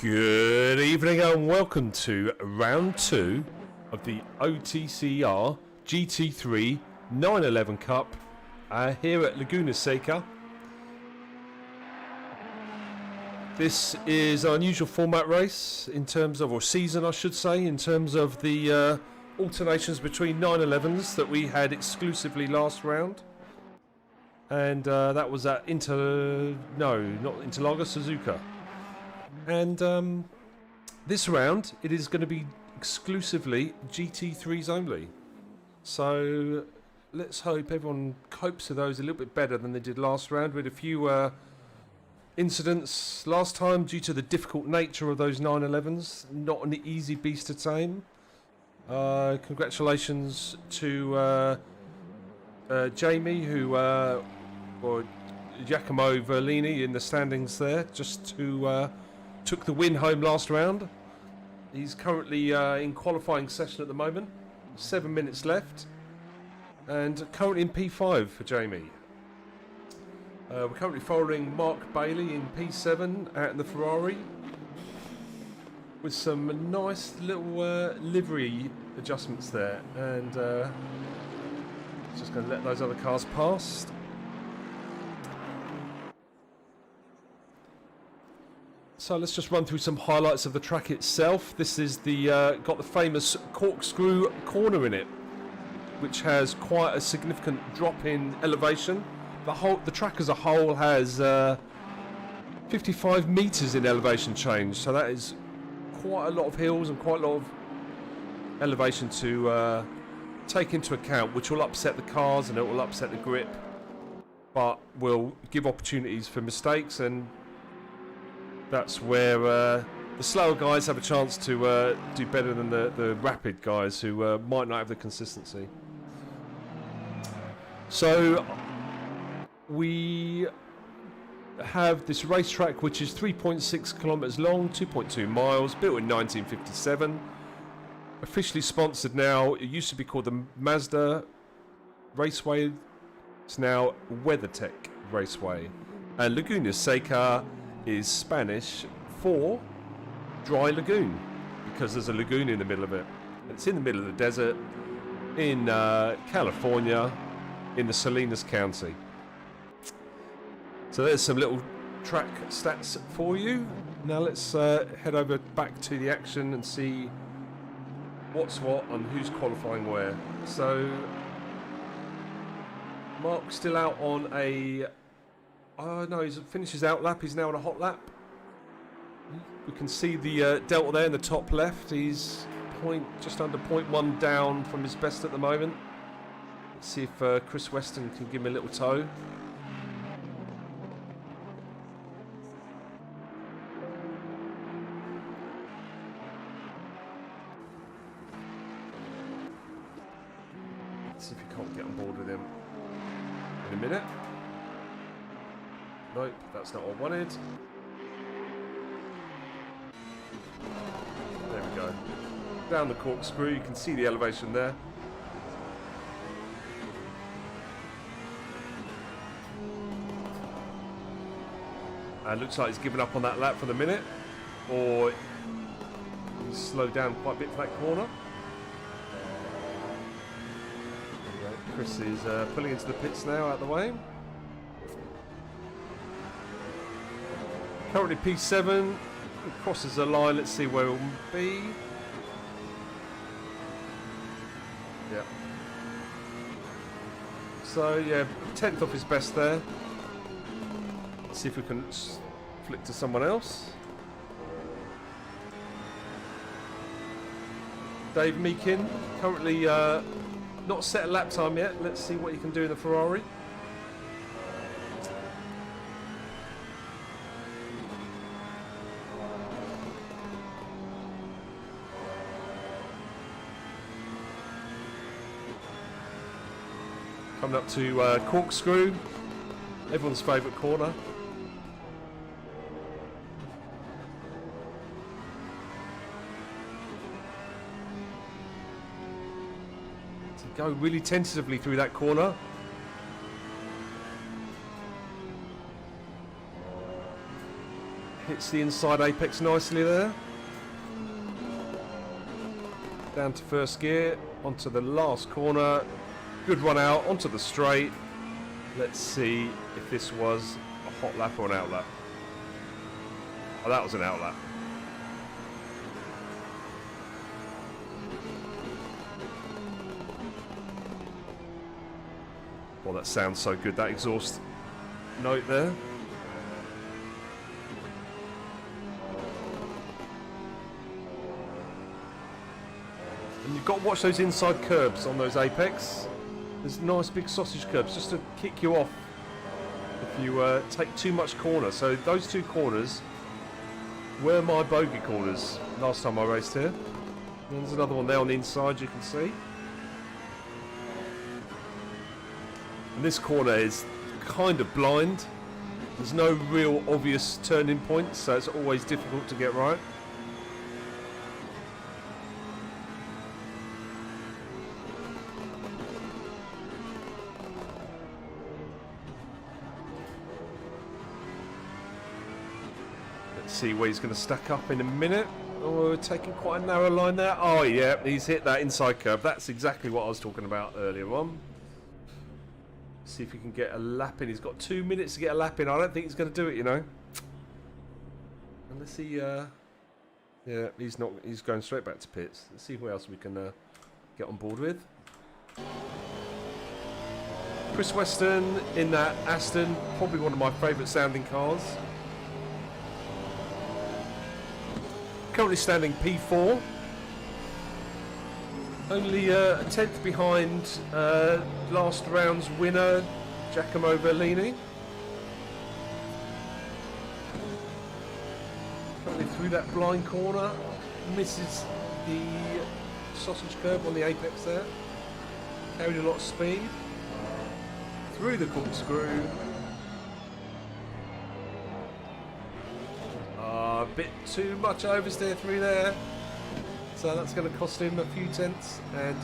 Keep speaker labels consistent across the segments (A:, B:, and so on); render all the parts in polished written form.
A: Good evening and welcome to round 2 of the OTCR GT3 911 Cup here at Laguna Seca. This is an unusual format race in terms of, or season I should say, in terms of the alternations between 911s that we had exclusively last round. And that was at not Interlaga, Suzuka. And this round, it is going to be exclusively GT3s only. So let's hope everyone copes with those a little bit better than they did last round. We had a few incidents last time due to the difficult nature of those 911s. Not an easy beast to tame. Congratulations to Jamie, or Giacomo Verlini in the standings there, just to took the win home last round. He's currently in qualifying session at the moment. 7 minutes left. And currently in P5 for Jamie. We're currently following Mark Bailey in P7 out in the Ferrari. With some nice little livery adjustments there. And just going to let those other cars past. So let's just run through some highlights of the track itself. This is the got the famous corkscrew corner in it, which has quite a significant drop in elevation. The track as a whole has 55 meters in elevation change, so that is quite a lot of hills and quite a lot of elevation to take into account, which will upset the cars and it will upset the grip, but will give opportunities for mistakes, and that's where the slower guys have a chance to do better than the rapid guys who might not have the consistency. So we have this racetrack which is 3.6 kilometers long, 2.2 miles, built in 1957. Officially sponsored now. It used to be called the Mazda Raceway. It's now WeatherTech Raceway. And Laguna Seca is Spanish for dry lagoon, because there's a lagoon in the middle of it. It's in the middle of the desert in California, in the Salinas County. So there's some little track stats for you. Now let's head over back to the action and see what's what and who's qualifying where. So Mark's still out on a no, he's finished his out lap. He's now on a hot lap. We can see the delta there in the top left. He's just under 0.1 down from his best at the moment. Let's see if Chris Weston can give him a little tow. Let's see if he can't get on board with him in a minute. Nope, that's not what I wanted. There we go. Down the corkscrew, you can see the elevation there. And looks like he's given up on that lap for the minute. Or he's slowed down quite a bit for that corner. There we go. Chris is pulling into the pits now, out the way. Currently P7, crosses the line, let's see where it will be. Yeah. So yeah, 10th off his best there. Let's see if we can flick to someone else. Dave Meakin, currently not set a lap time yet. Let's see what he can do in the Ferrari. Coming up to corkscrew, everyone's favourite corner. To go really tentatively through that corner. Hits the inside apex nicely there. Down to first gear, onto the last corner. Good run out, onto the straight. Let's see if this was a hot lap or an out lap. Oh, that was an out lap. Well, that sounds so good, that exhaust note there. And you've got to watch those inside curbs on those apex. There's nice big sausage curbs just to kick you off if you take too much corner. So those two corners were my bogey corners last time I raced here. And there's another one there on the inside you can see. And this corner is kind of blind. There's no real obvious turning points, so it's always difficult to get right. Let's see where he's going to stack up in a minute. Oh, we're taking quite a narrow line there. Oh yeah, he's hit that inside curve. That's exactly what I was talking about earlier on. See if he can get a lap in. He's got 2 minutes to get a lap in. I don't think he's going to do it, you know. Unless he, yeah, he's not. He's going straight back to pits. Let's see who else we can get on board with. Chris Weston in that Aston, probably one of my favourite sounding cars. Currently standing P4. Only a tenth behind last round's winner, Giacomo Bellini. Currently through that blind corner, misses the sausage curb on the apex there. Carried a lot of speed. Through the corkscrew. A bit too much oversteer through there. So that's going to cost him a few tenths and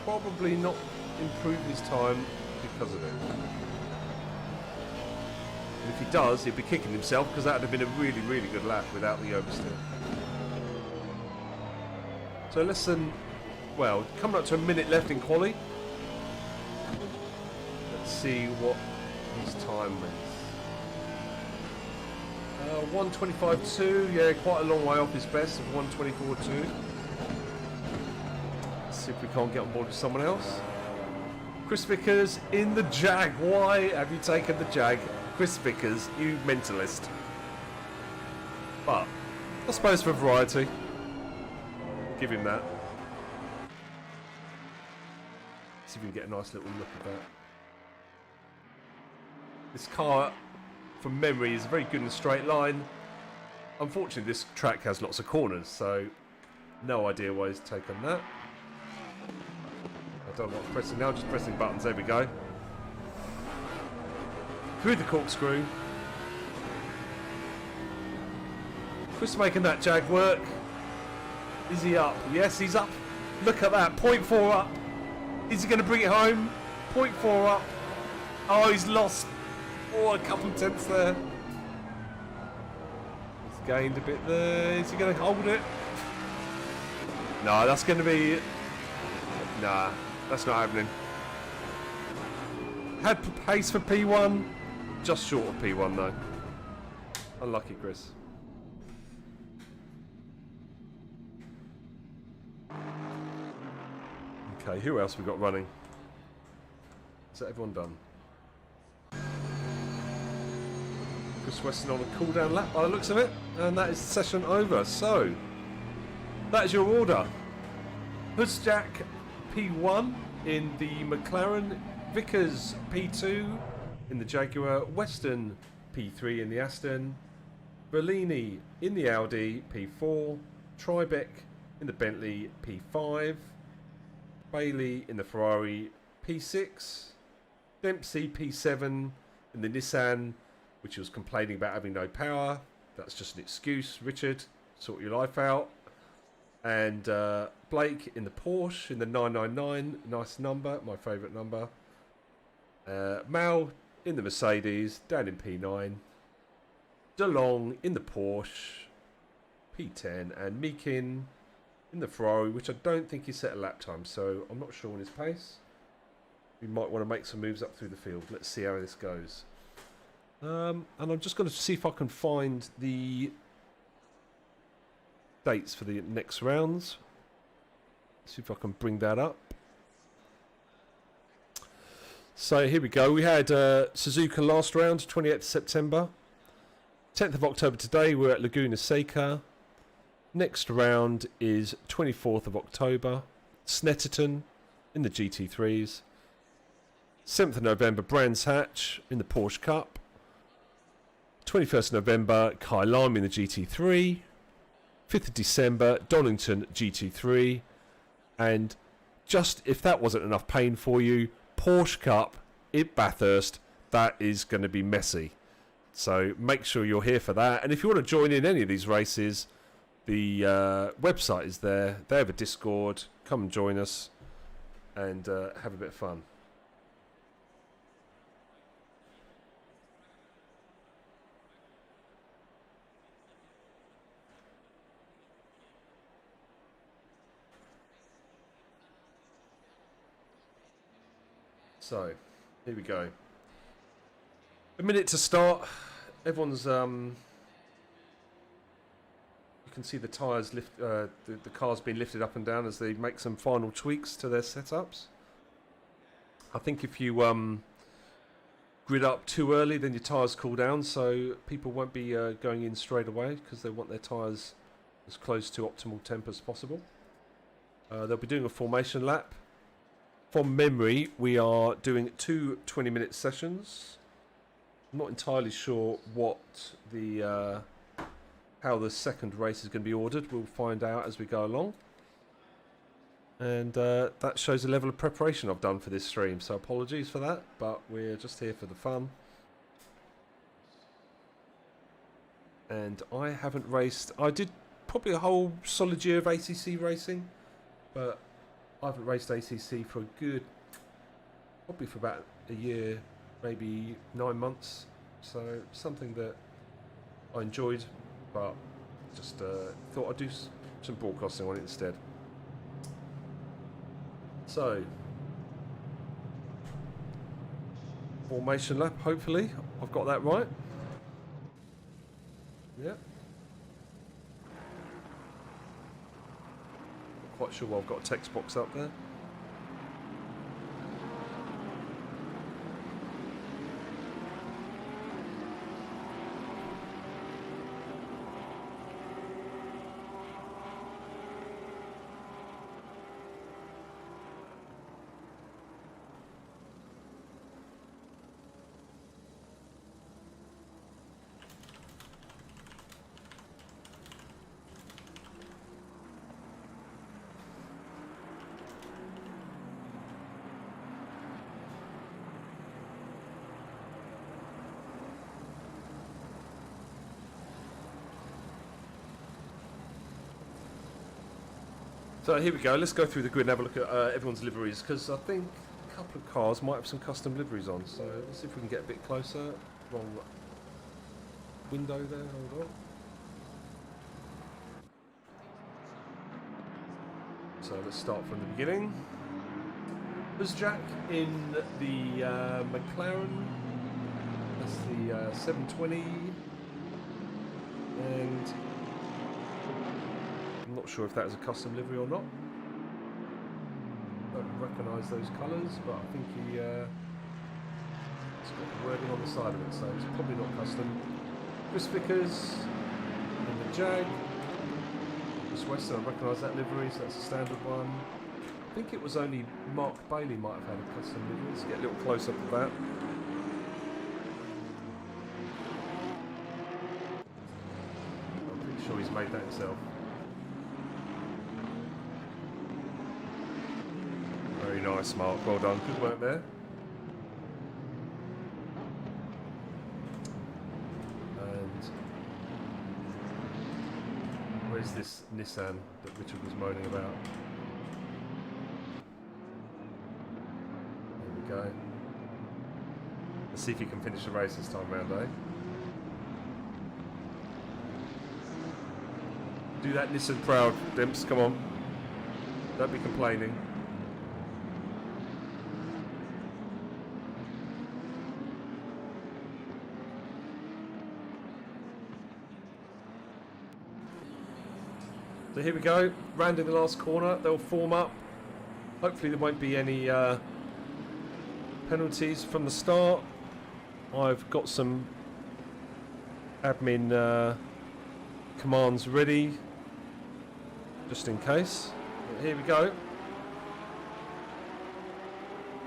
A: probably not improve his time because of it. And if he does, he'll be kicking himself because that would have been a really, really good lap without the oversteer. So less than, well, coming up to a minute left in quali. Let's see what his time is. 1:25.2, yeah, quite a long way off his best of 1:24.2. Let's see if we can't get on board with someone else. Chris Vickers in the Jag. Why have you taken the Jag? Chris Vickers, you mentalist. But I suppose for variety, give him that. See if we can get a nice little look at that. This car, from memory, is very good in a straight line. Unfortunately, this track has lots of corners, so no idea why he's taken that. I don't know what I'm pressing now, just pressing buttons. There we go. Through the corkscrew. Chris making that Jag work. Is he up? Yes, he's up. Look at that, 0.4 up. Is he going to bring it home? 0.4 up. Oh, he's lost. Oh, a couple of tenths there. He's gained a bit there. Is he going to hold it? No, that's going to be... Nah, that's not happening. Had pace for P1. Just short of P1 though. Unlucky, Chris. Okay, who else we got running? Is that everyone done? Chris Weston on a cool down lap by the looks of it, and that is session over. So that is your order. Husjack P1 in the McLaren, Vickers P2 in the Jaguar, Weston P3 in the Aston, Bellini in the Audi P4, Tribeck in the Bentley P5, Bailey in the Ferrari P6, Dempsey P7 in the Nissan, which was complaining about having no power. That's just an excuse, Richard. Sort your life out. And Blake in the Porsche in the 999. Nice number, my favourite number. Mal in the Mercedes, down in P9. De Long in the Porsche P10 and Meekin in the Ferrari, which I don't think he's set a lap time, so I'm not sure on his pace. We might want to make some moves up through the field. Let's see how this goes. And I'm just going to see if I can find the dates for the next rounds. See if I can bring that up. So here we go. We had Suzuka last round, 28th September. 10th of October today, we're at Laguna Seca. Next round is 24th of October. Snetterton in the GT3s. 7th of November, Brands Hatch in the Porsche Cup. 21st of November, Kyalami in the GT3. 5th of December, Donington GT3. And just if that wasn't enough pain for you, Porsche Cup at Bathurst, that is going to be messy. So make sure you're here for that. And if you want to join in any of these races, the website is there. They have a Discord. Come and join us and have a bit of fun. So, here we go. A minute to start. Everyone's you can see the tyres lift, the car's being lifted up and down as they make some final tweaks to their setups. I think if you grid up too early, then your tyres cool down, so people won't be going in straight away because they want their tyres as close to optimal temp as possible. They'll be doing a formation lap. From memory, we are doing 2 20-minute sessions. I'm not entirely sure what the how the second race is going to be ordered. We'll find out as we go along. And that shows the level of preparation I've done for this stream. So apologies for that, but we're just here for the fun. And I haven't raced. I did probably a whole solid year of ACC racing, but I haven't raced ACC for a good, probably for about a year, maybe 9 months. So something that I enjoyed, but just thought I'd do some broadcasting on it instead. So, formation lap, hopefully. I've got that right. Yeah. Quite sure I've got a text box up there. So here we go, let's go through the grid and have a look at everyone's liveries, because I think a couple of cars might have some custom liveries on, so let's see if we can get a bit closer. Wrong window there, hold on. So let's start from the beginning. There's Jack in the McLaren, that's the 720, and I'm not sure if that is a custom livery or not. Don't recognise those colours, but I think it's got the wording on the side of it, so it's probably not custom. Chris Vickers in the Jag. Chris Weston, I recognise that livery, so that's a standard one. I think it was only Mark Bailey might have had a custom livery. Let's get a little close up of that. I'm pretty sure he's made that himself. Very nice, Mark. Well done. Good work there. And where's this Nissan that Richard was moaning about? There we go. Let's see if he can finish the race this time round, eh? Do that Nissan proud, Dimps, come on. Don't be complaining. So here we go, rounding the last corner, they'll form up. Hopefully there won't be any penalties from the start. I've got some admin commands ready, just in case. But here we go.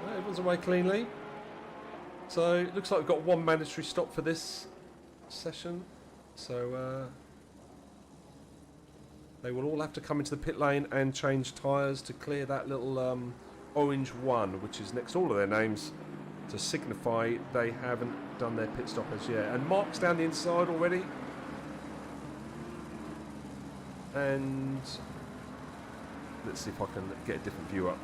A: Everyone's away cleanly. So it looks like we've got one mandatory stop for this session. So they will all have to come into the pit lane and change tyres to clear that little orange one, which is next to all of their names, to signify they haven't done their pit stop as yet. And Mark's down the inside already. And let's see if I can get a different view up.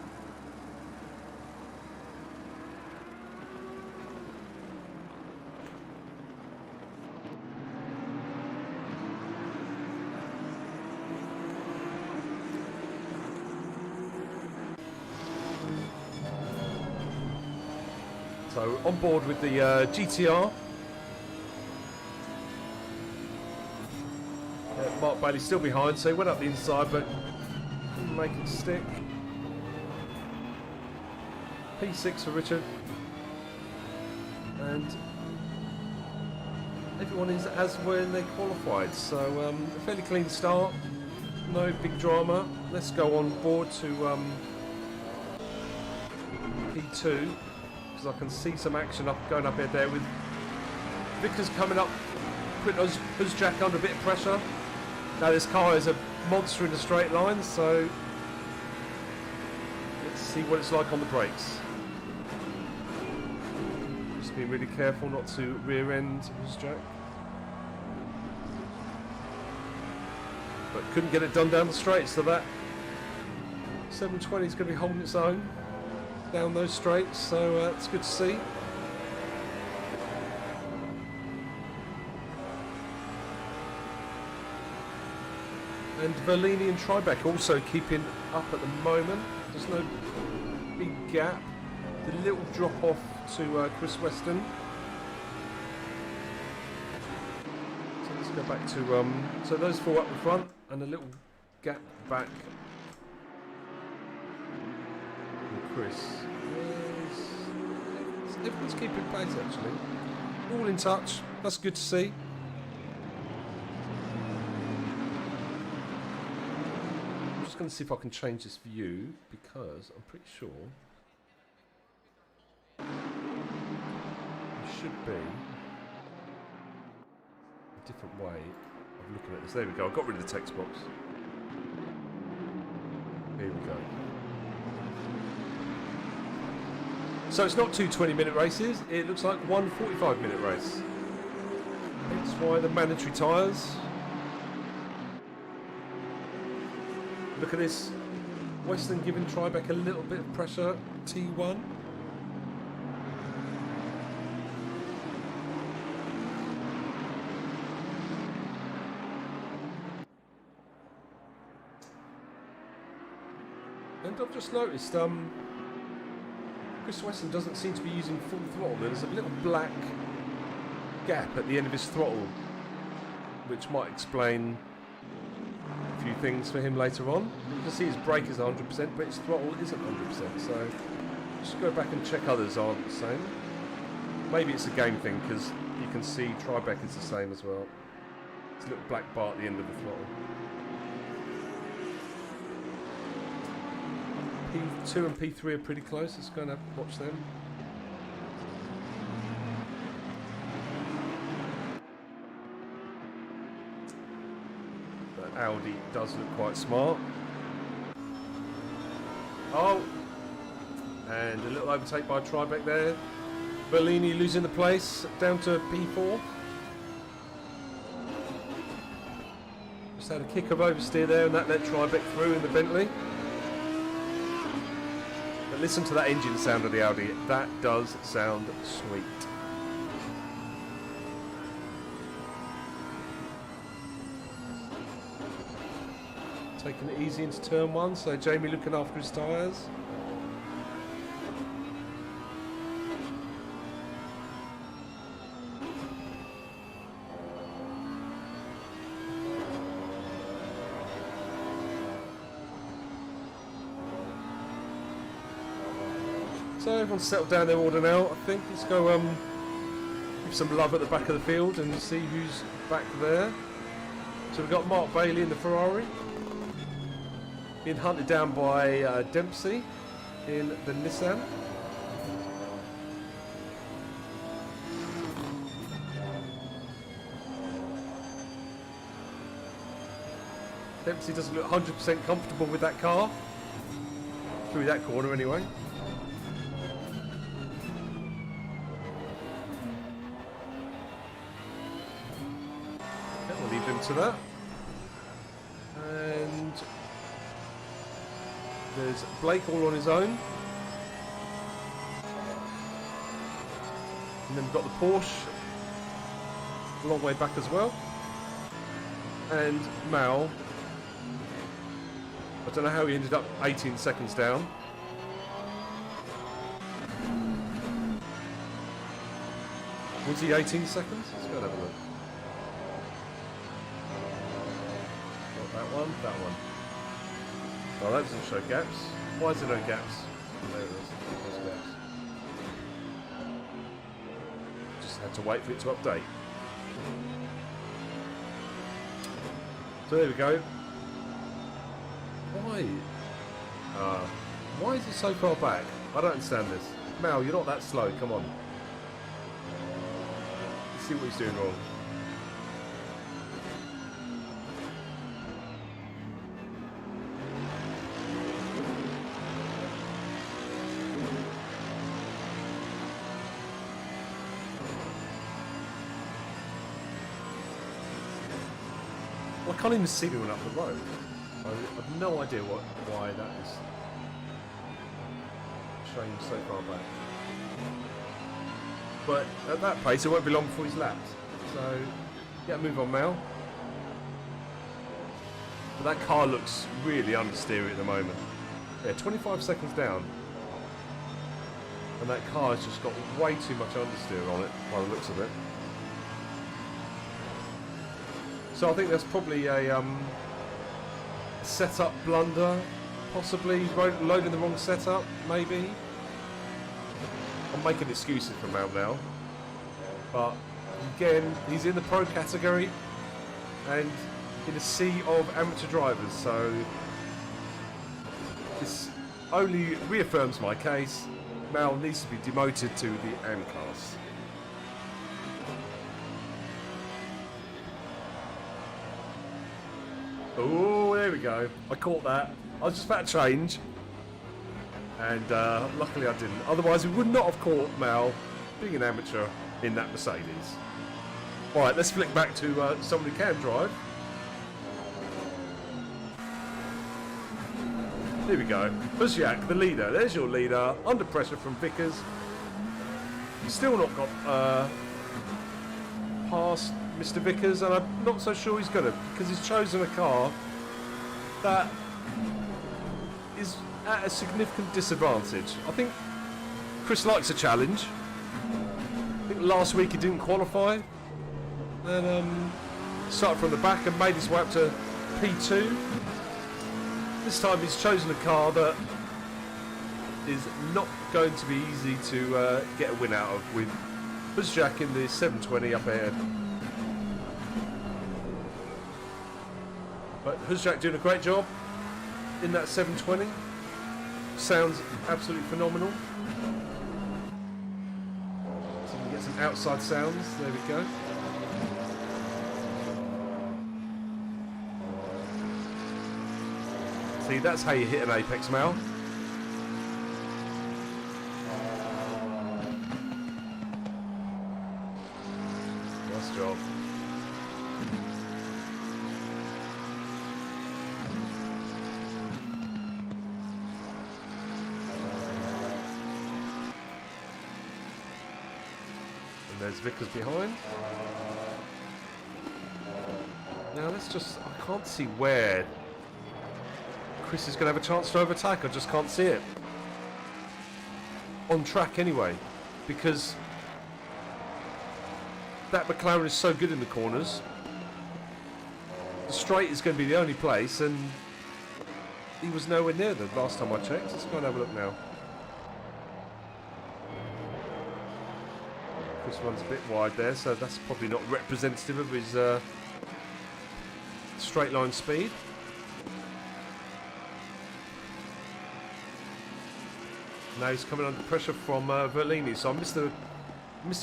A: So on board with the GTR. Mark Bailey's still behind, so he went up the inside, but couldn't make it stick. P6 for Richard. And everyone is as when they qualified, so a fairly clean start, no big drama. Let's go on board to P2. Because I can see some action going up there with Vickers coming up, putting Uzjak under a bit of pressure. Now this car is a monster in a straight line, so let's see what it's like on the brakes. Just be really careful not to rear end Uzjak. But couldn't get it done down the straight, so that 720 is going to be holding its own down those straights, so it's good to see. And Verlini and Tribeck also keeping up at the moment. There's no big gap. The little drop off to Chris Weston. So let's go back to so those four up the front and a little gap back. Chris. Everyone's keeping pace actually. All in touch. That's good to see. I'm just going to see if I can change this view because I'm pretty sure it should be a different way of looking at this. There we go. I got rid of the text box. Here we go. So it's not two 20-minute races, it looks like one 45-minute race. That's why the mandatory tyres. Look at this. Weston giving Tribeck a little bit of pressure. T1. And I've just noticed, Chris Weston doesn't seem to be using full throttle. There's a little black gap at the end of his throttle, which might explain a few things for him later on. You can see his brake is 100%, but his throttle isn't 100%. So just go back and check others aren't the same. Maybe it's a game thing because you can see Tribeck is the same as well. It's a little black bar at the end of the throttle. P2 and P3 are pretty close. Let's go and watch them. That Audi does look quite smart. Oh! And a little overtake by Tribeck there. Bellini losing the place down to P4. Just had a kick of oversteer there and that let Tribeck through in the Bentley. Listen to that engine sound of the Audi. That does sound sweet. Taking it easy into turn 1, so Jamie looking after his tyres. So everyone's settled down their order now, I think. Let's go give some love at the back of the field and see who's back there. So we've got Mark Bailey in the Ferrari, being hunted down by Dempsey in the Nissan. Dempsey doesn't look 100% comfortable with that car, through that corner anyway. We'll leave him to that. And there's Blake all on his own. And then we've got the Porsche a long way back as well. And Mal, I don't know how he ended up 18 seconds down. Was he 18 seconds? Let's go and have a look. That one. Oh, that doesn't show gaps. Why is there no gaps? There it is. There's gaps. Just had to wait for it to update. So there we go. Why is it so far back? I don't understand this. Mal, you're not that slow. Come on. Let's see what he's doing wrong. I can't even see anyone up the road. I have no idea why that is showing so far back. But at that pace, it won't be long before he's lapped. So, yeah, move on, Mel. But that car looks really understeery at the moment. Yeah, 25 seconds down. And that car has just got way too much understeer on it, by the looks of it. So I think that's probably a setup blunder, possibly loading the wrong setup, maybe. I'm making excuses for Mal now, but again, he's in the pro category and in a sea of amateur drivers, so this only reaffirms my case. Mal needs to be demoted to the AM class. Oh, there we go. I caught that. I was just about to change. And luckily I didn't. Otherwise we would not have caught Mal being an amateur in that Mercedes. Alright, let's flick back to someone who can drive. There we go. Buziak, the leader. There's your leader. Under pressure from Vickers. Still not got past Mr. Vickers, and I'm not so sure he's gonna, because he's chosen a car that is at a significant disadvantage. I think Chris likes a challenge. I think last week he didn't qualify, and started from the back and made his way up to P2. This time he's chosen a car that is not going to be easy to get a win out of, with Buziak in the 720 up ahead. But Huzjak doing a great job in that 720. Sounds absolutely phenomenal. So we can get some outside sounds. There we go. See, that's how you hit an apex, Mal. Nice job. There's Vickers behind. Now let's just, I can't see where Chris is going to have a chance to overtake. I just can't see it. On track anyway, because that McLaren is so good in the corners. The straight is going to be the only place, and he was nowhere near the last time I checked. Let's go and have a look now. Chris runs a bit wide there, so that's probably not representative of his straight line speed. Now he's coming under pressure from Verlini, so I missed the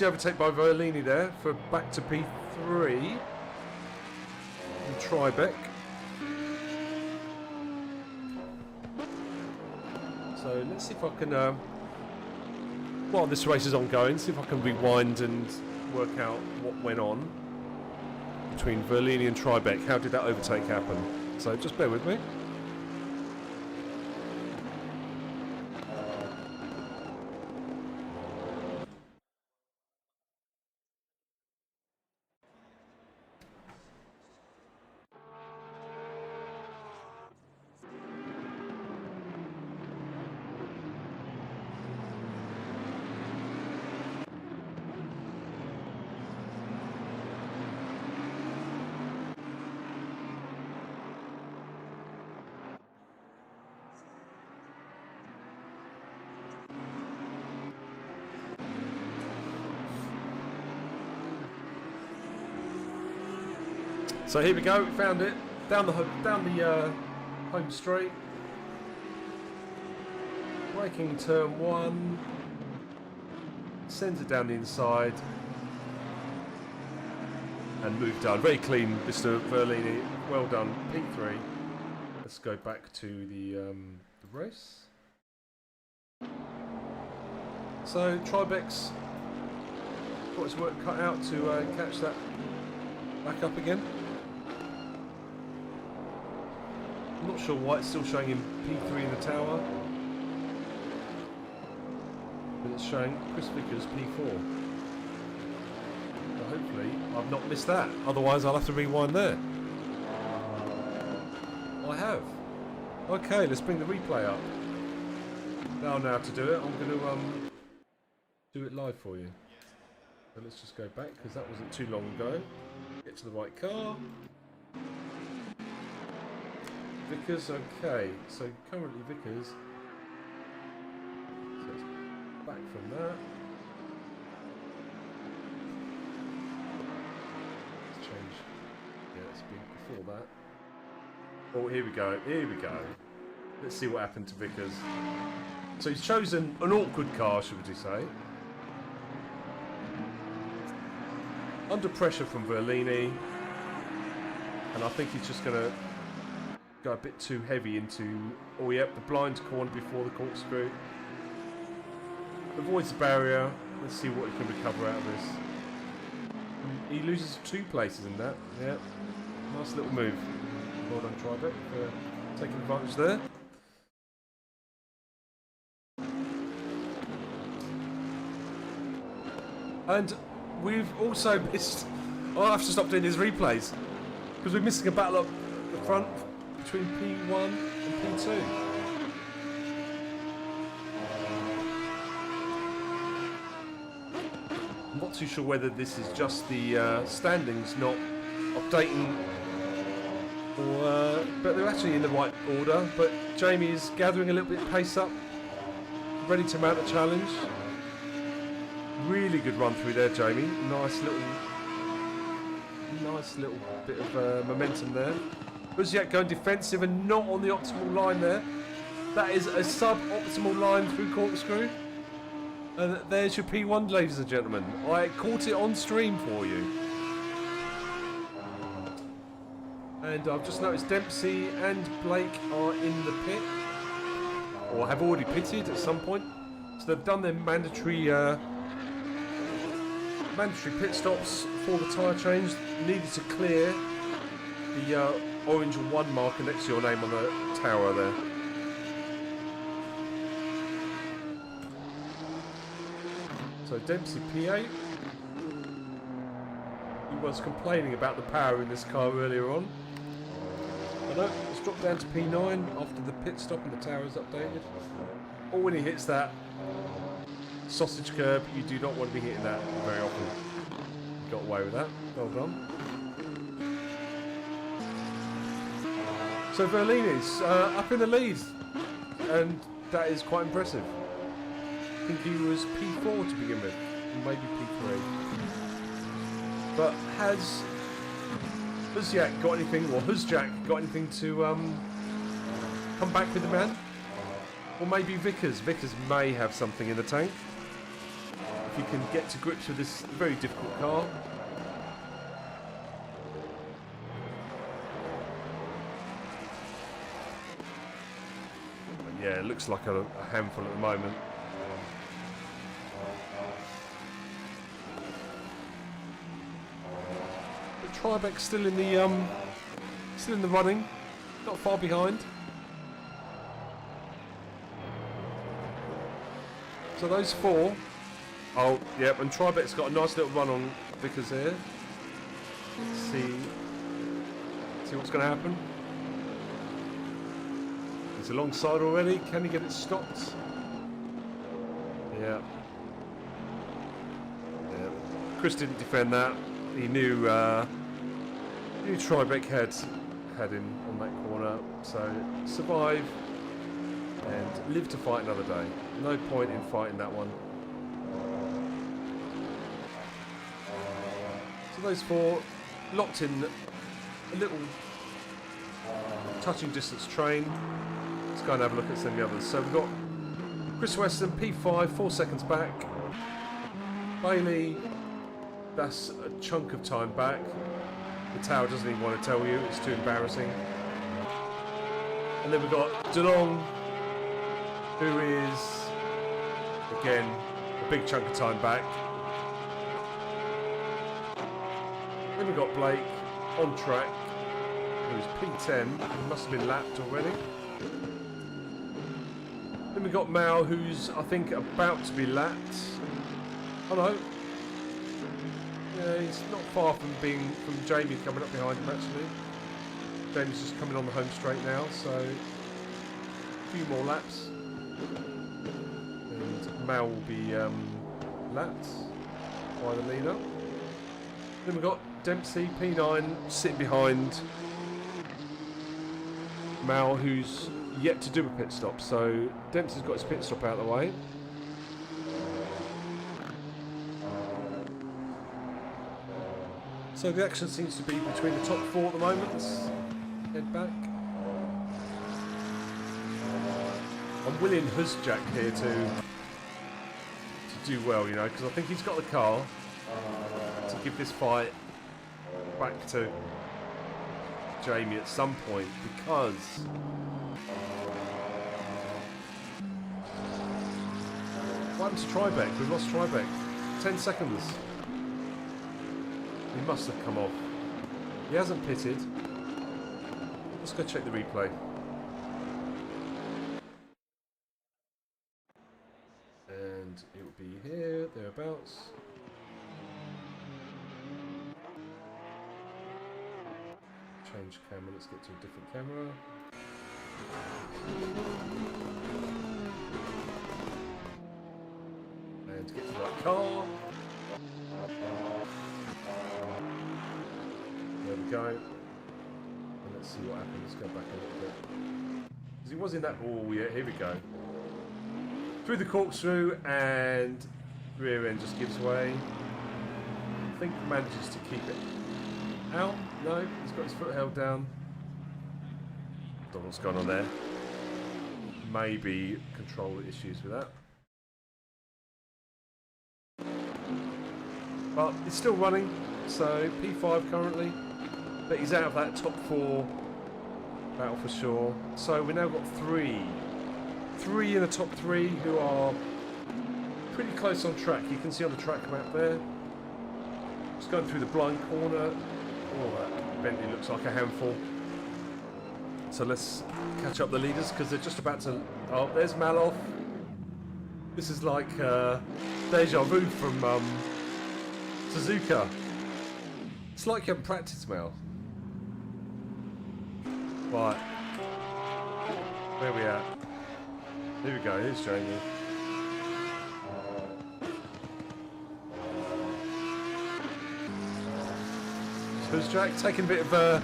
A: overtake by Verlini there for back to P3 and Tribeck. So let's see if I can, while this race is ongoing, see if I can rewind and work out what went on between Verlini and Tribeck. How did that overtake happen? So just bear with me. So here we go, we found it, down the home straight, braking turn 1, sends it down the inside, and moved down. Very clean, Mr. Verlini, well done, P3. Let's go back to the race. So Tribeck's got his work cut out to catch that back up again. I'm not sure why it's still showing him P3 in the tower, but it's showing Chris Vickers P4. So hopefully I've not missed that, otherwise I'll have to rewind there. I have. Okay, let's bring the replay up. Now how to do it. I'm going to do it live for you. So let's just go back, because that wasn't too long ago. Get to the right car. Vickers, okay, so currently Vickers, so it's back from that. Let's change, yeah, it's been before that. Oh, here we go, here we go. Let's see what happened to Vickers. So he's chosen an awkward car, should we say. Under pressure from Verlini, and I think he's just going to go a bit too heavy into, oh yep, the blind corner before the corkscrew. Avoids the barrier. Let's see what he can recover out of this. He loses 2 places in that. Yeah, nice little move. Well done, Tribeck, for taking advantage there. And we've also missed, I'll have to stop doing these replays, because we're missing a battle up the front between P1 and P2. I'm not too sure whether this is just the standings not updating, or but they're actually in the right order. But Jamie is gathering a little bit of pace up, ready to mount a challenge. Really good run through there, Jamie. Nice little bit of momentum there. Buziak going defensive and not on the optimal line there. That is a sub-optimal line through corkscrew. And there's your P1, ladies and gentlemen. I caught it on stream for you. And I've just noticed Dempsey and Blake are in the pit, or have already pitted at some point. So they've done their mandatory pit stops for the tyre change. Needed to clear the orange 1 marker next to your name on the tower there. So Dempsey P8. He was complaining about the power in this car earlier on. I know, it's dropped down to P9 after the pit stop and the tower is updated. Or when he hits that sausage curb, you do not want to be hitting that very often. You got away with that. Well done. So Verlini's up in the lead, and that is quite impressive. I think he was P4 to begin with, maybe P3. But has Jack got anything, or has Jack got anything to come back with the man? Or maybe Vickers. Vickers may have something in the tank. If he can get to grips with this very difficult car. But yeah, it looks like a handful at the moment. But Tribeck's still in the running, not far behind. So those four. Oh, yep, and Tribeck's got a nice little run on Vickers here. Let's see what's going to happen. He's alongside already. Can he get it stopped? Yeah. Chris didn't defend that. He knew Tribeck had him on that corner. So survive and live to fight another day. No point in fighting that one. So those four locked in a little touching distance train. Let's go and have a look at some of the others. So we've got Chris Weston, P5, 4 seconds back. Bailey, that's a chunk of time back. The tower doesn't even want to tell you, it's too embarrassing. And then we've got DeLong, who is, again, a big chunk of time back. Then we've got Blake on track, who's P10, he must have been lapped already. Then we've got Mao, who's, I think, about to be lapped. Oh no. Yeah, he's not far from Jamie coming up behind him, actually. Jamie's just coming on the home straight now, so a few more laps. And Mao will be lapped by the leader. Then we've got Dempsey, P9, sitting behind Mao, who's yet to do a pit stop. So Dempsey's got his pit stop out of the way. So the action seems to be between the top four at the moment. Let's head back. I'm willing Husjack here to do well, you know, because I think he's got the car to give this fight back to Jamie at some point, because what happened to Tribeck? We've lost Tribeck. 10 seconds. He must have come off. He hasn't pitted. Let's go check the replay. And it will be here, thereabouts. Change camera, let's get to a different camera. And get to the right car. There we go. And let's see what happens. Let's go back a little bit. Because he was in that. Oh, yeah, here we go. Through the corkscrew, and rear end just gives way. I think manages to keep it out. No, he's got his foot held down. Don't know what's going on there. Maybe control issues with that. But it's still running, so P5 currently. But he's out of that top four battle for sure. So we've now got three in the top three who are pretty close on track. You can see on the track map there. Just going through the blind corner. Oh, that Bentley looks like a handful. So let's catch up the leaders, because they're just about to... Oh, there's Maloff. This is like deja vu from Suzuka. It's like you haven't practiced, Mal. Right. Where are we at? Here we go, here's Jamie. Who's Jack taking a bit of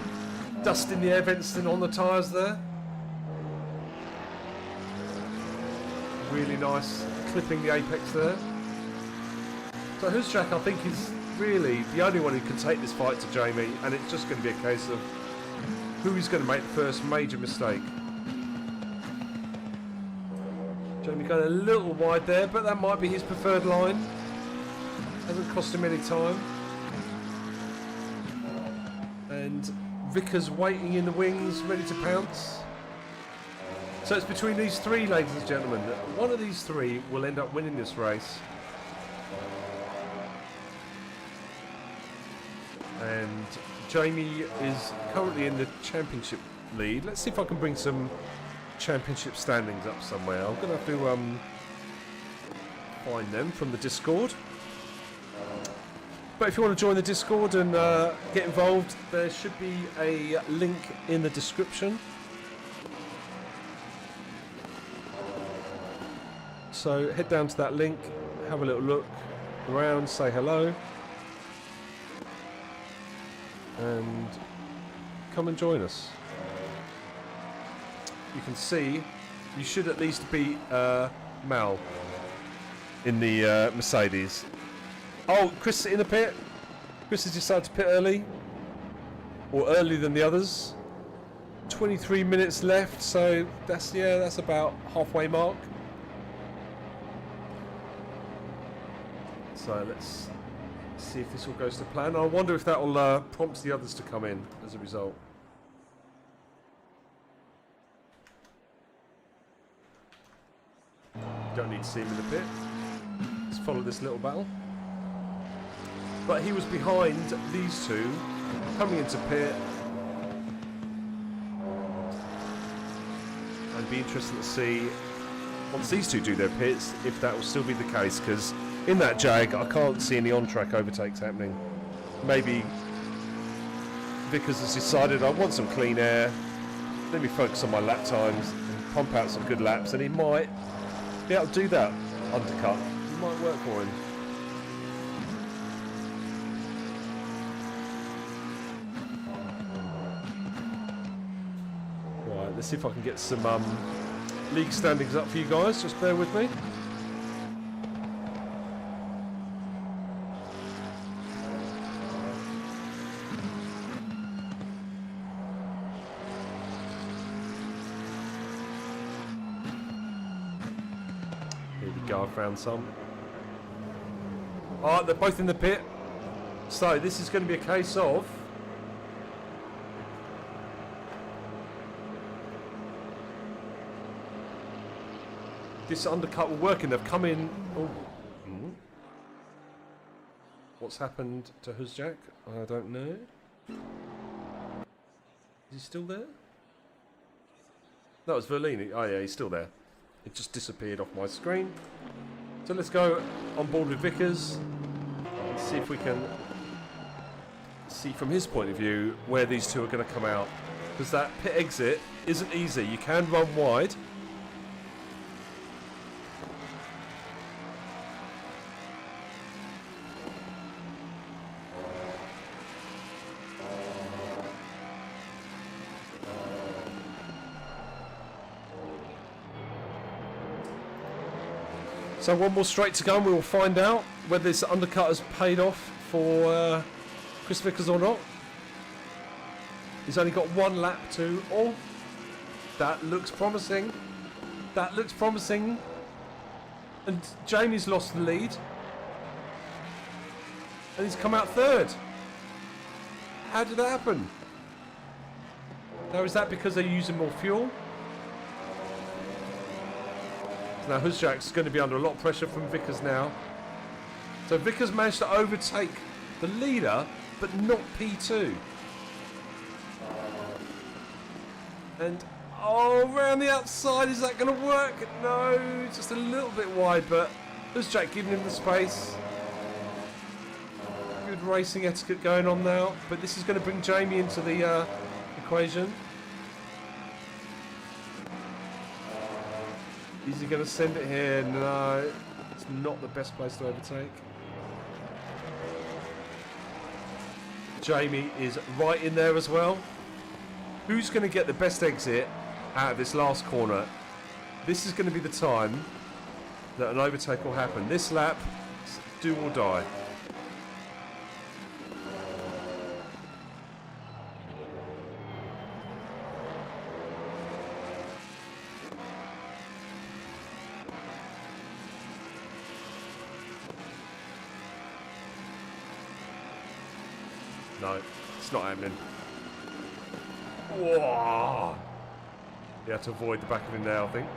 A: dust in the air vents and on the tyres there. Really nice clipping the apex there. So who's Jack I think is really the only one who can take this fight to Jamie, and it's just going to be a case of who is going to make the first major mistake. Jamie going a little wide there, but that might be his preferred line. Hasn't cost him any time. And Vickers waiting in the wings, ready to pounce. So it's between these three, ladies and gentlemen. One of these three will end up winning this race. And Jamie is currently in the championship lead. Let's see if I can bring some championship standings up somewhere. I'm going to have to find them from the Discord. But if you want to join the Discord and get involved, there should be a link in the description. So head down to that link, have a little look around, say hello, and come and join us. You can see you should at least beat Mal in the Mercedes. Oh, Chris in the pit. Chris has decided to pit early, or earlier than the others. 23 minutes left, so that's about halfway mark. So let's see if this all goes to plan. I wonder if that will prompt the others to come in as a result. Don't need to see him in the pit. Let's follow this little battle. But he was behind these two coming into pit, and be interesting to see once these two do their pits if that will still be the case, because in that Jag I can't see any on-track overtakes happening. Maybe Vickers has decided I want some clean air, let me focus on my lap times and pump out some good laps, and he might be able to do that undercut. It might work for him. Right, let's see if I can get some league standings up for you guys. Just bear with me. I found some. Alright, they're both in the pit. So this is going to be a case of this undercut will work, and they've come in. Oh. What's happened to Huzjak? I don't know. Is he still there? That was Verlini. Oh yeah, he's still there. It just disappeared off my screen. So let's go on board with Vickers and see if we can see from his point of view where these two are going to come out. Because that pit exit isn't easy. You can run wide. So one more straight to go, and we will find out whether this undercut has paid off for Chris Vickers or not. He's only got one lap to... Oh, that looks promising. That looks promising. And Jamie's lost the lead. And he's come out third. How did that happen? Now, is that because they're using more fuel? Now Huzjak's going to be under a lot of pressure from Vickers now. So Vickers managed to overtake the leader, but not P2. And oh, around the outside, is that going to work? No, just a little bit wide, but Huzjak giving him the space. Good racing etiquette going on now, but this is going to bring Jamie into the equation. Is he going to send it here? No. It's not the best place to overtake. Jamie is right in there as well. Who's going to get the best exit out of this last corner? This is going to be the time that an overtake will happen. This lap, do or die. No, it's not happening. Whoa! You have to avoid the back of him now, I think.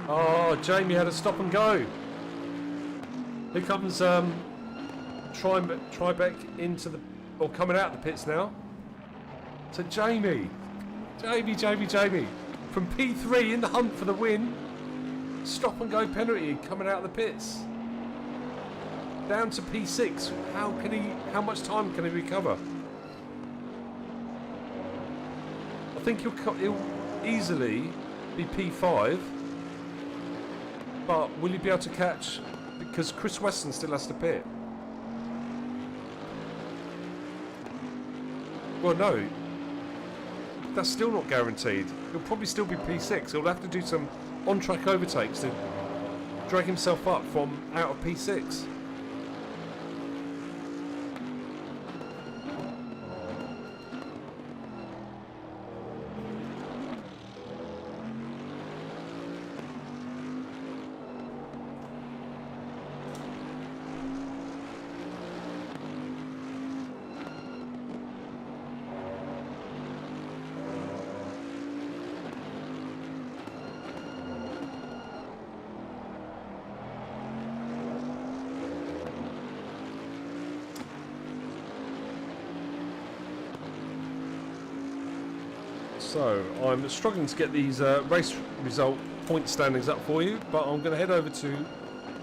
A: Oh, Jamie had a stop and go. Here comes Tribeca into the, or coming out of the pits now. So Jamie from P3 in the hunt for the win. Stop and go penalty coming out of the pits. Down to P6. How much time can he recover? I think he'll easily be P5. But will he be able to catch? Because Chris Weston still has to pit. Well, no. That's still not guaranteed. He'll probably still be P6. He'll have to do some on-track overtakes to drag himself up from out of P6. So, I'm struggling to get these race result point standings up for you, but I'm going to head over to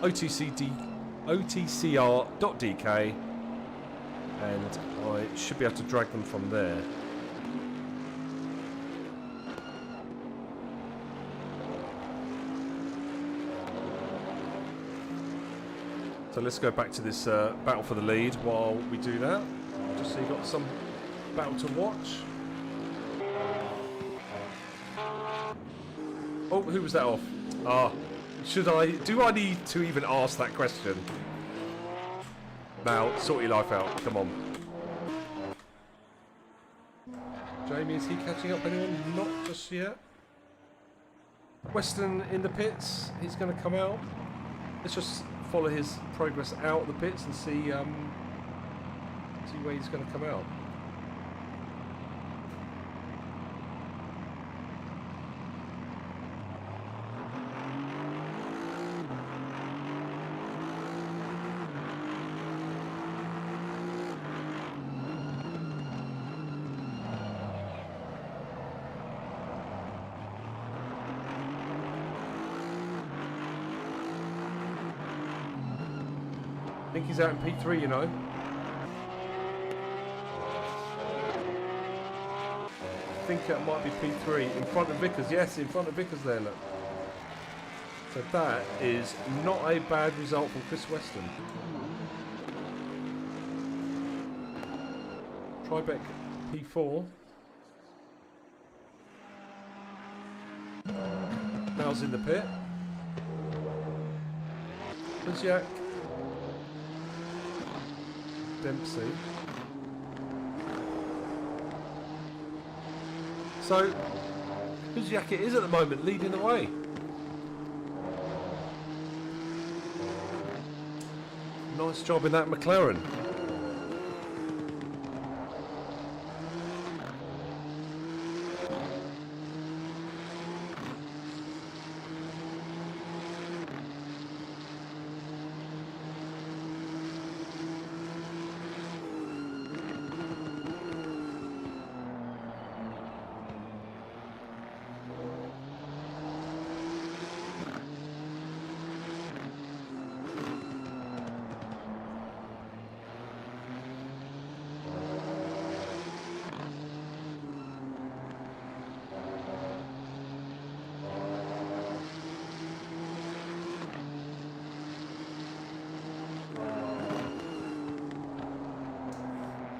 A: OTCR.DK and I should be able to drag them from there. So let's go back to this battle for the lead while we do that, just so you got some battle to watch. Oh, who was that off? Ah, do I need to even ask that question? Now, sort your life out, come on. Jamie, is he catching up anyone? Not just yet. Weston in the pits, he's going to come out. Let's just follow his progress out of the pits and see where he's going to come out. I think he's out in P3, you know. I think it might be P3 in front of Vickers. Yes, in front of Vickers there, look. So that is not a bad result from Chris Weston. Tribeca P4. Now's in the pit. Jack. Dempsey. So, Kuziak it is at the moment leading the way. Nice job in that McLaren.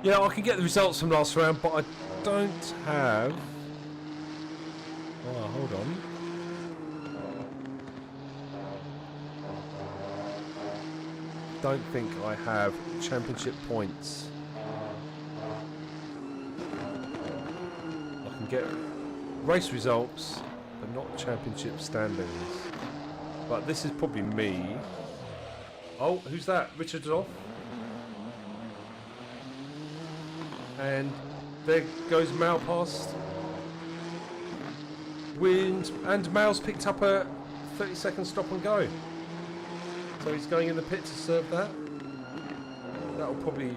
A: Yeah, I can get the results from last round, but I don't have... Oh, hold on. Don't think I have championship points. I can get race results, but not championship standings. But this is probably me. Oh, who's that? Richard's off. And there goes Mal past. Wind, and Mal's picked up a 30-second stop and go. So he's going in the pit to serve that. That'll probably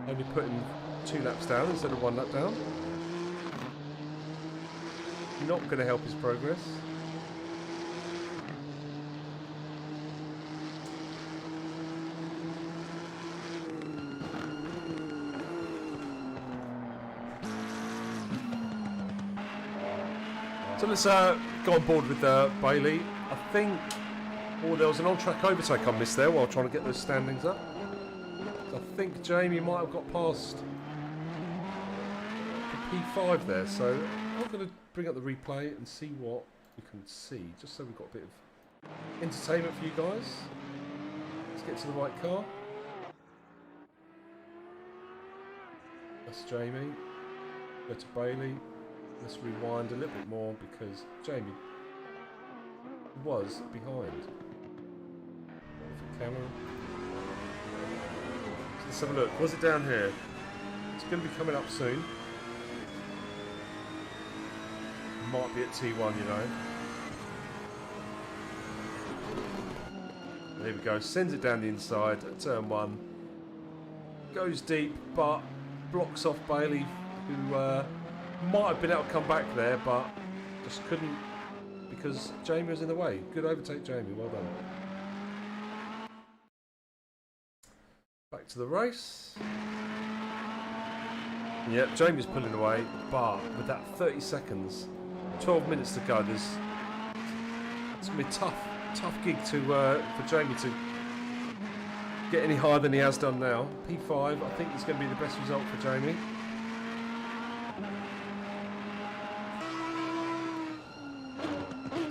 A: only put him 2 laps down instead of 1 lap down. Not going to help his progress. So let's go on board with Bailey. I think... Oh, there was an on-track overtake I missed there while trying to get those standings up. I think Jamie might have got past the P5 there, so I'm going to bring up the replay and see what we can see, just so we've got a bit of entertainment for you guys. Let's get to the right car. That's Jamie. Go to Bailey. Let's rewind a little bit more because Jamie was behind. Camera. So let's have a look. Was it down here? It's going to be coming up soon. Might be at T1, you know. There we go. Sends it down the inside at turn 1. Goes deep, but blocks off Bailey, who might have been able to come back there, but just couldn't because Jamie was in the way. Good overtake, Jamie. Well done. Back to the race. Yep, Jamie's pulling away, but with that 30 seconds, 12 minutes to go, it's going to be a tough gig to for Jamie to get any higher than he has done now. P5, I think is going to be the best result for Jamie.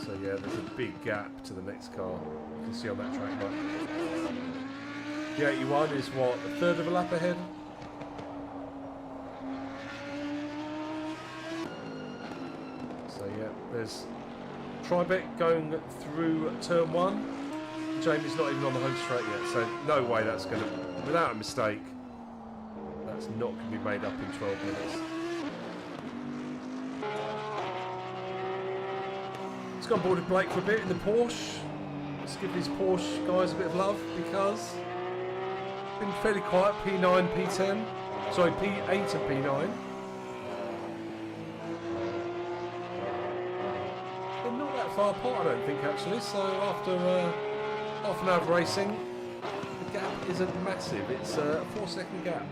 A: So yeah, there's a big gap to the next car. You can see on that track, but the 81 is what, a third of a lap ahead? So yeah, there's Tribeck going through turn 1. Jamie's not even on the home straight yet, so no way that's going to, without a mistake, that's not going to be made up in 12 minutes. Let's go on board with Blake for a bit in the Porsche. Let's give these Porsche guys a bit of love because been fairly quiet, P9, P10, sorry, P8 and P9. They're not that far apart, I don't think, actually, so after half an hour of racing, the gap isn't massive, it's a 4-second gap.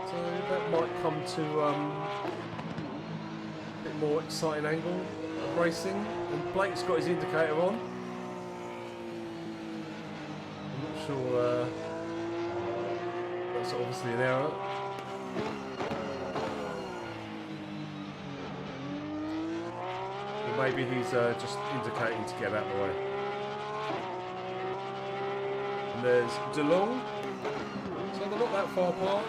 A: So that might come to a bit more exciting angle of racing, and Blake's got his indicator on. Sure, that's obviously an error. Or maybe he's just indicating to get out of the way. And there's DeLong, so they're not that far apart.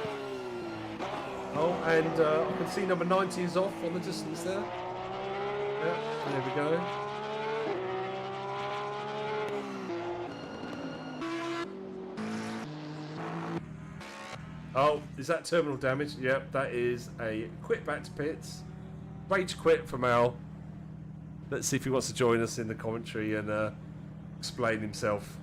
A: Oh, and I can see number 90 is off on the distance there. Yeah, there we go. Oh, is that terminal damage? Yep, that is a quit back to pits. Rage quit from Al. Let's see if he wants to join us in the commentary and explain himself.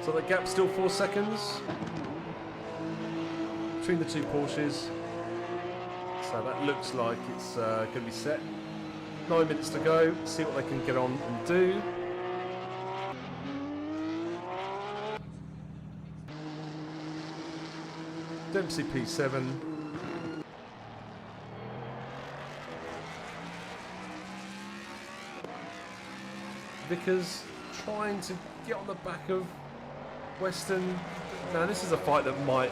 A: So the gap's still 4 seconds between the two Porsches. So that looks like it's going to be set. 9 minutes to go. See what they can get on and do. Dempsey P7. Vickers trying to get on the back of Weston. Now this is a fight that might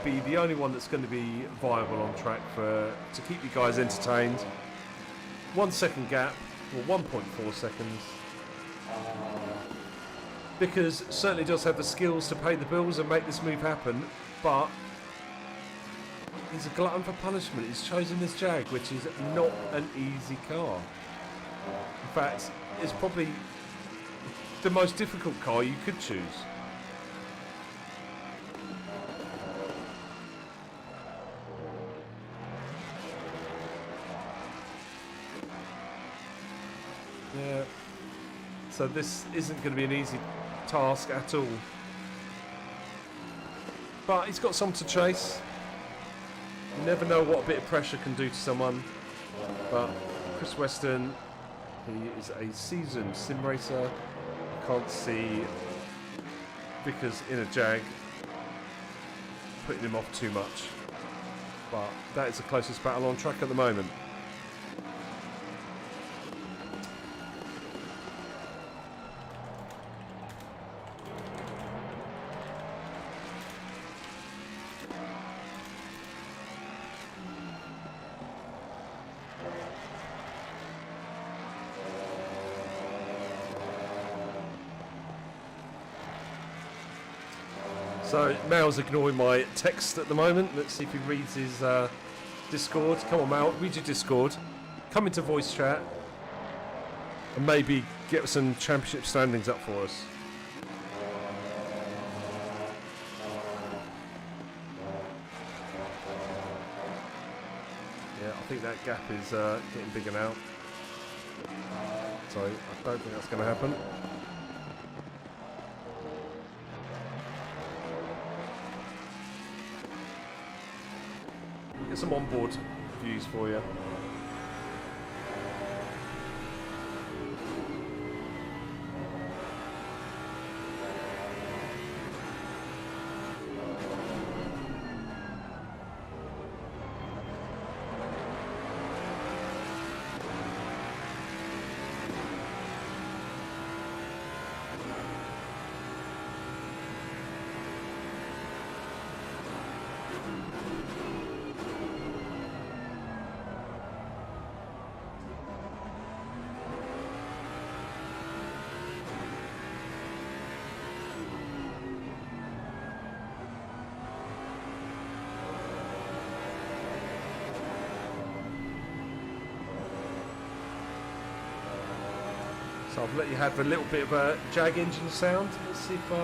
A: be the only one that's going to be viable on track to keep you guys entertained. 1 second gap, or 1.4 seconds. Vickers certainly does have the skills to pay the bills and make this move happen, but he's a glutton for punishment. He's chosen this Jag, which is not an easy car. In fact, it's probably the most difficult car you could choose. Yeah. So this isn't going to be an easy task at all. But he's got some to chase. You never know what a bit of pressure can do to someone. But Chris Weston, he is a seasoned sim racer. I can't see Vickers in a Jag putting him off too much. But that is the closest battle on track at the moment. So Mal's ignoring my text at the moment. Let's see if he reads his Discord. Come on, Mal, read your Discord. Come into voice chat and maybe get some championship standings up for us. Yeah, I think that gap is getting bigger now. So I don't think that's going to happen. Get some onboard views for you. So I've let you have a little bit of a Jag engine sound. Let's see if we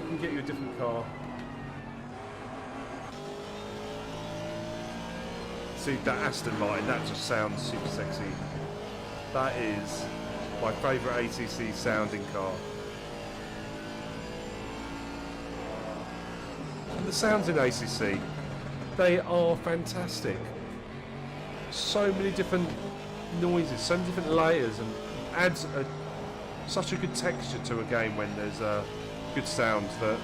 A: can get you a different car. See that Aston Martin, that just sounds super sexy. That is my favourite ATC sounding car. And the sounds in ACC, they are fantastic. So many different noises, so many different layers, and adds such a good texture to a game when there's good sounds. That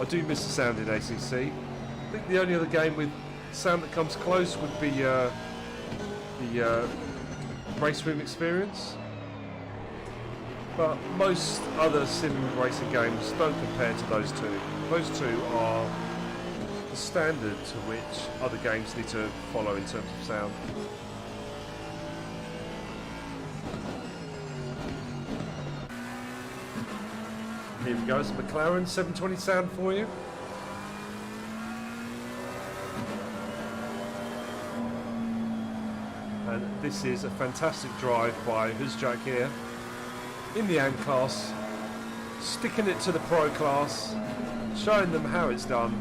A: I do miss the sound in ACC. I think the only other game with sound that comes close would be the Race Room Experience, but most other sim racing games don't compare to those two. Those two are the standard to which other games need to follow in terms of sound. Here we go, it's a McLaren 720 sound for you. And this is a fantastic drive by Huzjak here in the AND class, sticking it to the Pro class, showing them how it's done.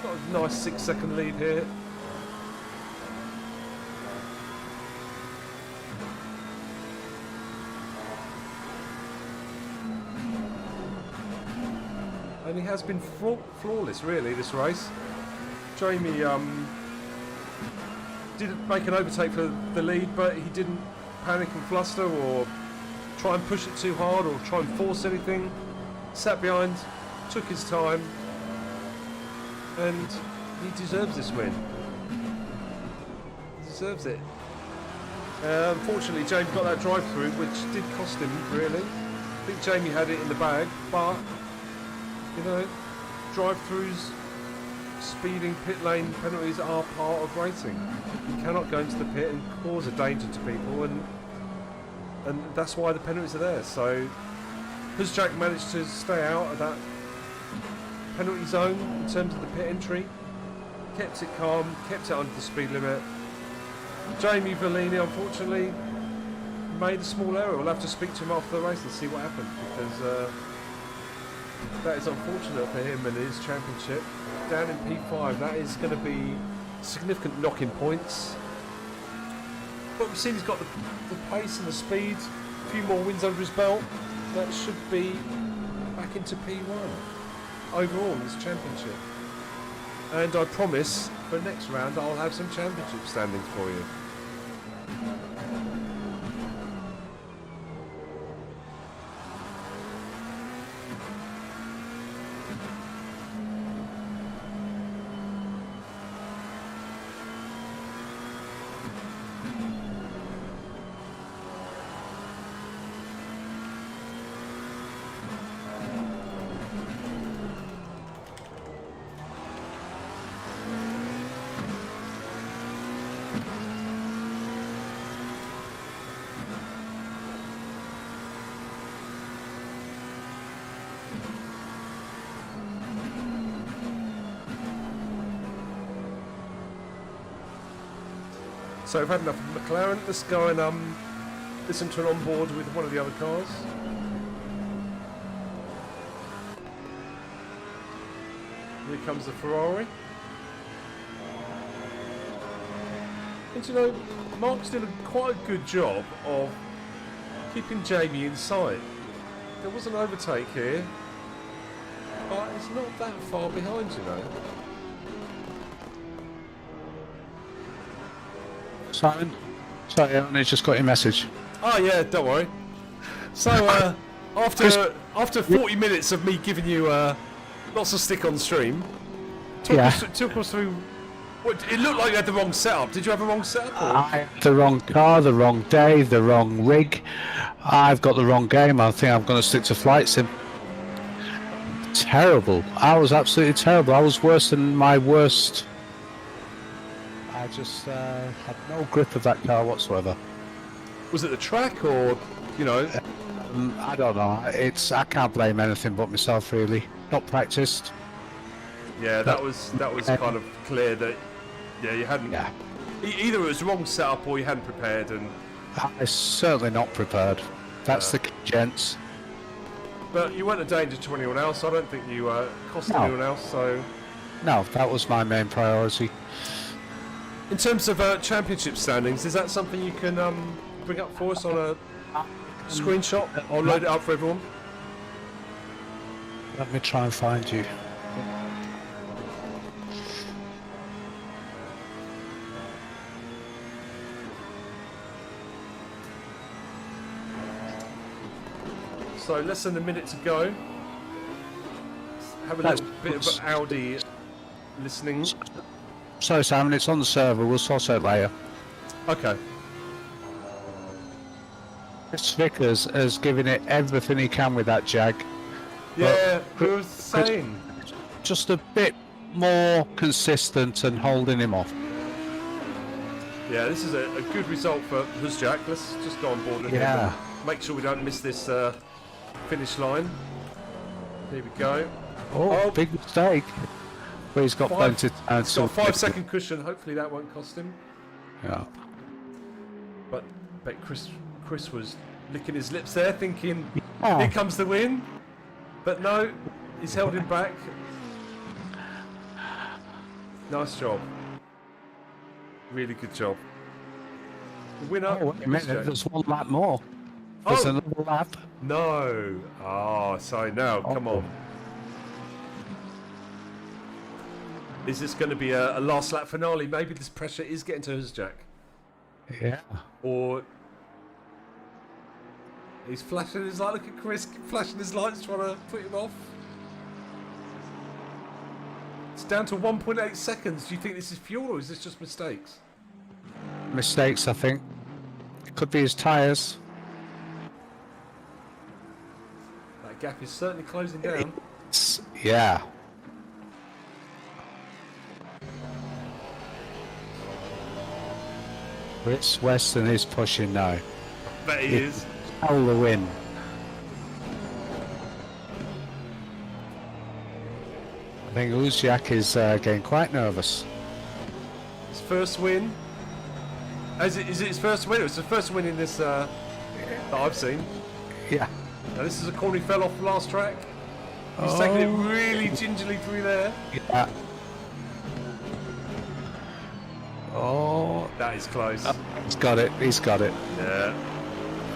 A: Got a nice 6-second lead here. he has been flawless, really, this race. Jamie didn't make an overtake for the lead, but he didn't panic and fluster or try and push it too hard or try and force anything. Sat behind, took his time, and he deserves this win. He deserves it. Unfortunately, Jamie got that drive-through, which did cost him, really. I think Jamie had it in the bag, but, you know, drive-throughs, speeding, pit lane penalties are part of racing. You cannot go into the pit and cause a danger to people, and that's why the penalties are there. So, Jack managed to stay out of that penalty zone in terms of the pit entry, kept it calm, kept it under the speed limit. Jamie Vellini, unfortunately, made a small error. We'll have to speak to him after the race and see what happened, because that is unfortunate for him and his championship. Down in P5, that is going to be significant knock-in points. But we've seen he's got the pace and the speed, a few more wins under his belt. That should be back into P1 overall in this championship. And I promise for next round I'll have some championship standings for you. So we've had enough of McLaren. Let's go and listen to an onboard with one of the other cars. Here comes the Ferrari. And you know, Mark's did quite a good job of keeping Jamie in sight. There was an overtake here, but it's not that far behind, you know.
B: Simon? Sorry, I only just got your message.
A: Oh yeah, don't worry. So after 40 minutes of me giving you lots of stick on stream, talk us through. What, it looked like you had the wrong setup. Did you have a wrong setup? Or?
B: I had the wrong car, the wrong day, the wrong rig. I've got the wrong game. I think I'm going to stick to flight sim. Terrible. I was absolutely terrible. I was worse than my worst. I just had no grip of that car whatsoever.
A: Was it the track, or you know?
B: I don't know. I can't blame anything but myself, really. Not practiced.
A: Yeah, that was kind of clear that you hadn't.
B: Yeah.
A: Either it was the wrong setup or you hadn't prepared, and
B: I'm certainly not prepared. That's the key, gents.
A: But you weren't a danger to anyone else. I don't think you cost anyone else. So
B: no, that was my main priority.
A: in terms of championship standings, is that something you can bring up for us on a screenshot or load it up for everyone?
B: Let me try and find you.
A: So less than a minute to go. Have a little bit of Audi listening.
B: Sorry, Simon, it's on the server. We'll sort it out later.
A: Okay.
B: Chris Vickers has given it everything he can with that Jag.
A: Yeah, who was saying?
B: Just a bit more consistent and holding him off.
A: Yeah, this is a good result for Jack. Let's just go on board with him and make sure we don't miss this finish line. Here we go.
B: Oh, big mistake. But he's got plenty of time.
A: He's got a 5-second cushion. Hopefully that won't cost him.
B: Yeah.
A: But Chris was licking his lips there, thinking, here comes the win. But no, he's held him back. Nice job. Really good job. The winner.
B: Oh, wait a minute, there's one lap more. There's another lap.
A: No. Oh, sorry, no, come on. Is this going to be a last lap finale? Maybe this pressure is getting to Huzjak.
B: Yeah.
A: Or he's flashing his light. Look at Chris flashing his lights, trying to put him off. It's down to 1.8 seconds. Do you think this is fuel or is this just mistakes?
B: Mistakes, I think. It could be his tyres.
A: That gap is certainly closing down.
B: Yeah. Chris Weston is pushing now.
A: Bet he is.
B: Hell the win. I think Uzjak is getting quite nervous.
A: His first win. Is it his first win? It was the first win in this that I've seen.
B: Yeah.
A: Now this is a corner he fell off the last track. He's taking it really gingerly through there.
B: Yeah. Oh,
A: That is close.
B: he's got it. He's got it.
A: Yeah.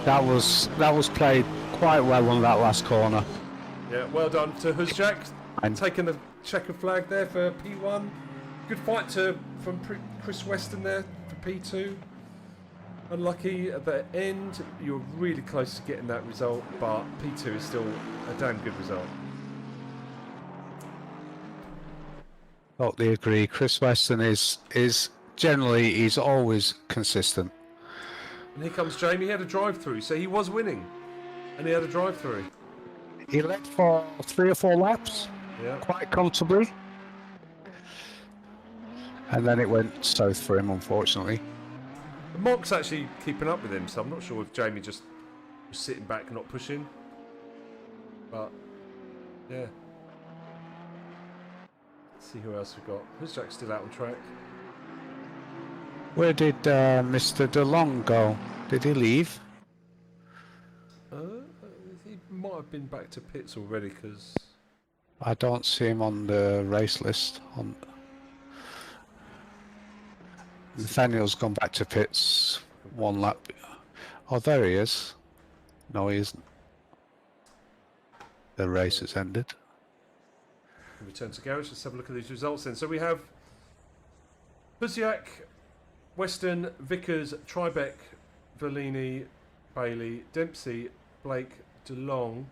B: That was played quite well on that last corner.
A: Yeah, well done to Huzjak.
B: And
A: Taking the checkered flag there for P1. Good fight from Chris Weston there for P2. Unlucky at the end. You're really close to getting that result, but P2 is still a damn good result.
B: totally agree. Chris Weston is generally he's always consistent.
A: And here comes Jamie. He had a drive-through, so he was winning. And he had a drive-through.
B: He led for 3 or 4 laps,
A: Yeah.
B: quite comfortably. And then it went south for him, unfortunately.
A: Monk's actually keeping up with him, so I'm not sure if Jamie just was sitting back not pushing. But, yeah. Let's see who else we've got. Huzjak's still out on track.
B: Where did Mr. DeLong go? Did he leave?
A: He might have been back to pits already, because...
B: I don't see him on the race list. Nathaniel's gone back to pits 1 lap. Oh, there he is. No, he isn't. The race has ended.
A: Return to garage. Let's have a look at these results then. So we have Huzjak, Weston, Vickers, Tribeck, Verlini, Bailey, Dempsey, Blake, DeLong.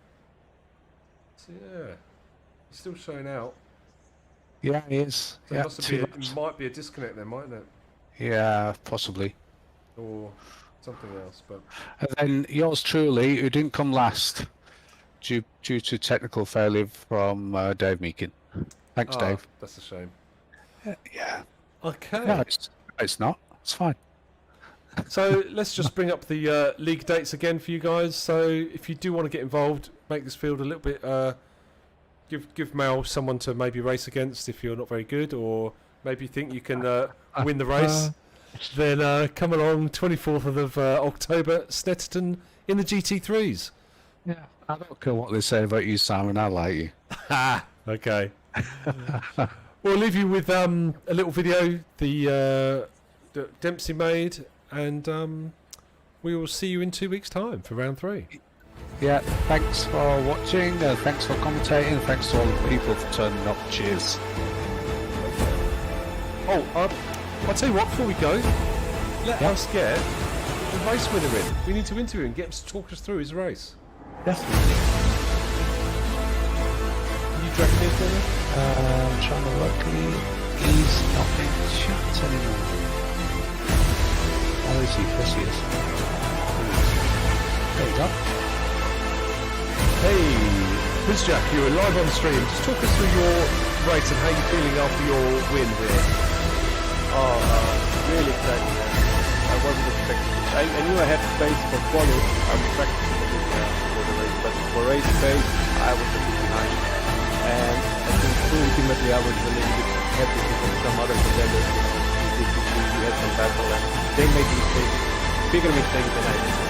A: So yeah, he's still showing out.
B: Yeah, he is.
A: So
B: Yeah,
A: it might be a disconnect there, mightn't it?
B: yeah, possibly.
A: Or something else. But
B: And then yours truly, who didn't come last due to technical failure from Dave Meakin. Thanks, Dave.
A: That's a shame.
B: Yeah.
A: Okay.
B: No, it's not. It's fine.
A: So let's just bring up the league dates again for you guys. So if you do want to get involved, make this field a little bit. Give Mel someone to maybe race against if you're not very good, or maybe you think you can win the race. Then come along 24th of October, Snetterton in the GT3s.
B: Yeah. I don't care what they say about you, Simon. I like you.
A: Okay. We'll leave you with a little video that Dempsey made, and we will see you in 2 weeks' time for round 3.
B: Yeah, thanks for watching, thanks for commentating, thanks to all the people for turning up. Cheers.
A: Oh, I'll tell you what, before we go, let us get the race winner in. We need to interview him, get him to talk us through his race.
B: Definitely.
A: Can you drag him in for me?
B: I'm trying to look. He's not in chat anymore. Oh, is he? Yes, he is. There you go.
A: Hey, Huzjak, you're live on stream. Just talk us through your race and how you're feeling after your win here.
C: Really exciting. I wasn't expecting it. I knew I had space for quali. I was practicing a bit for the race, but for race pace, I was a bit behind. And I think ultimately I was a little bit happy because some other contenders, we had some battle and they made mistakes, bigger mistakes than I did.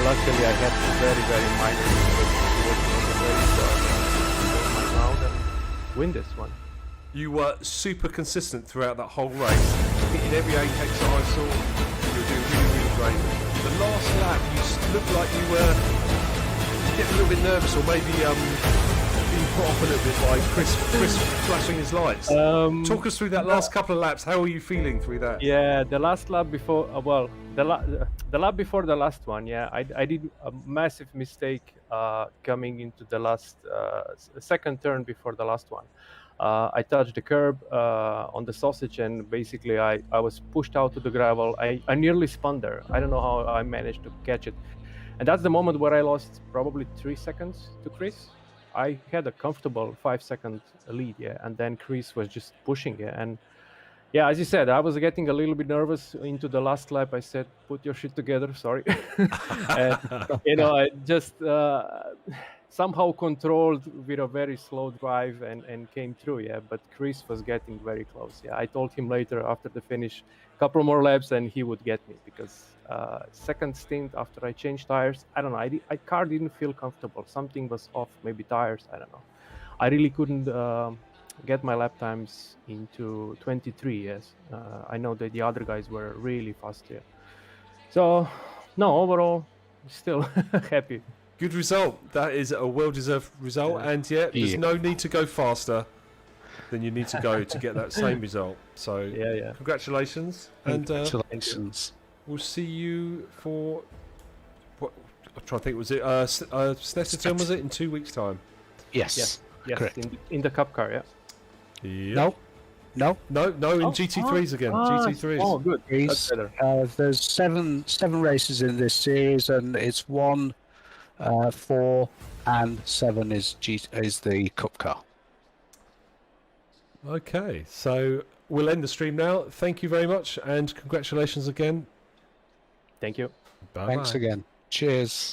C: Luckily I had very, very minor mistakes towards the end of the race, so I hold my ground and win this one.
A: You were super consistent throughout that whole race. Hitting every apex that I saw, you were doing really, really great. The last lap, you looked like you were getting a little bit nervous, or maybe being put off a little bit by Chris flashing his lights. Talk us through that last couple of laps. How are you feeling through that?
C: Yeah, the last lap before, the lap before the last one, yeah, I did a massive mistake coming into the last second turn before the last one. I touched the curb on the sausage, and basically I was pushed out to the gravel. I nearly spun there. I don't know how I managed to catch it. And that's the moment where I lost probably 3 seconds to Chris. I had a comfortable 5-second lead, yeah, and then Chris was just pushing, yeah, and yeah, as you said, I was getting a little bit nervous into the last lap. I said, "Put your shit together." Sorry, and I just somehow controlled with a very slow drive and came through. Yeah, but Chris was getting very close. Yeah, I told him later after the finish, a couple more laps, and he would get me because second stint after I changed tires, I don't know. I car didn't feel comfortable. Something was off. Maybe tires. I don't know. I really couldn't. Get my lap times into 23. Yes, I know that the other guys were really fast here. So, no, overall, still happy.
A: Good result. That is a well-deserved result, and there's no need to go faster than you need to go to get that same result. So,
C: yeah.
A: Congratulations,
B: Congratulations.
A: We'll see you for what? I'm trying to think. Was it Snetterton? Was it in 2 weeks' time?
B: Yes.
C: Yes, in the cup car, yeah.
A: Yep.
B: No.
A: No, in GT3s again. GT3s.
C: Oh, good. That's better.
B: There's seven races in this series, and it's 1, 4, and 7 is the cup car.
A: Okay, so we'll end the stream now. Thank you very much, and congratulations again.
C: Thank you.
A: Bye.
B: Thanks again. Cheers.